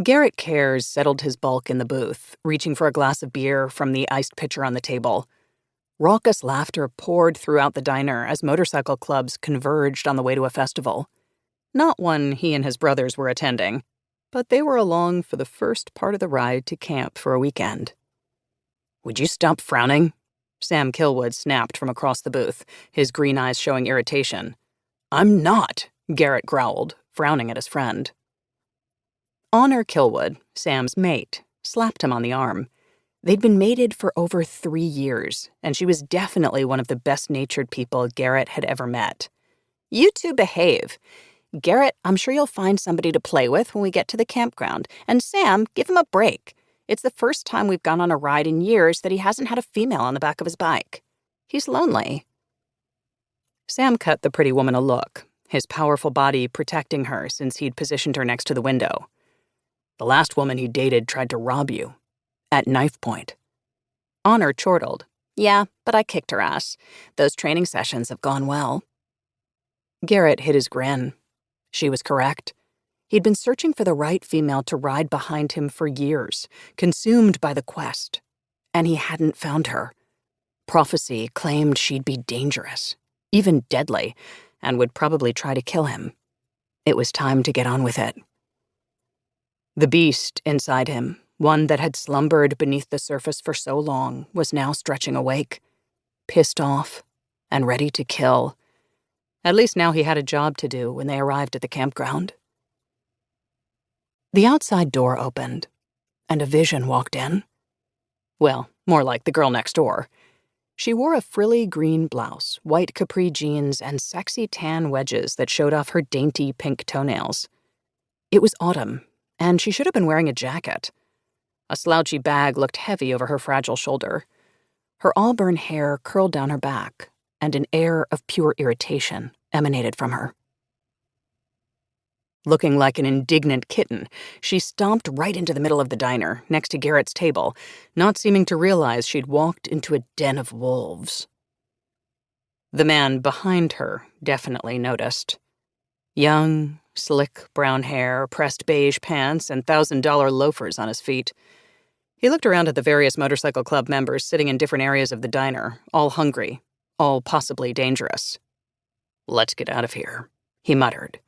Garrett Kayrs settled his bulk in the booth, reaching for a glass of beer from the iced pitcher on the table. Raucous laughter poured throughout the diner as motorcycle clubs converged on the way to a festival. Not one he and his brothers were attending, but they were along for the first part of the ride to camp for a weekend. "Would you stop frowning?" Sam Kilwood snapped from across the booth, his green eyes showing irritation. "I'm not," Garrett growled, frowning at his friend. Honor Kilwood, Sam's mate, slapped him on the arm. They'd been mated for over 3 years, and she was definitely one of the best-natured people Garrett had ever met. "You two behave. Garrett, I'm sure you'll find somebody to play with when we get to the campground. And Sam, give him a break. It's the first time we've gone on a ride in years that he hasn't had a female on the back of his bike. He's lonely." Sam cut the pretty woman a look, his powerful body protecting her since he'd positioned her next to the window. "The last woman you dated tried to rob you. At knife point." Honor chortled. "Yeah, but I kicked her ass. Those training sessions have gone well." Garrett hid his grin. She was correct. He'd been searching for the right female to ride behind him for years, consumed by the quest. And he hadn't found her. Prophecy claimed she'd be dangerous, even deadly, and would probably try to kill him. It was time to get on with it. The beast inside him, one that had slumbered beneath the surface for so long, was now stretching awake, pissed off, and ready to kill. At least now he had a job to do when they arrived at the campground. The outside door opened, and a vision walked in. Well, more like the girl next door. She wore a frilly green blouse, white capri jeans, and sexy tan wedges that showed off her dainty pink toenails. It was autumn, and she should have been wearing a jacket. A slouchy bag looked heavy over her fragile shoulder. Her auburn hair curled down her back, and an air of pure irritation emanated from her. Looking like an indignant kitten, she stomped right into the middle of the diner, next to Garrett's table, not seeming to realize she'd walked into a den of wolves. The man behind her definitely noticed. Young, slick brown hair, pressed beige pants, and $1,000 loafers on his feet. He looked around at the various motorcycle club members sitting in different areas of the diner, all hungry, all possibly dangerous. "Let's get out of here," he muttered,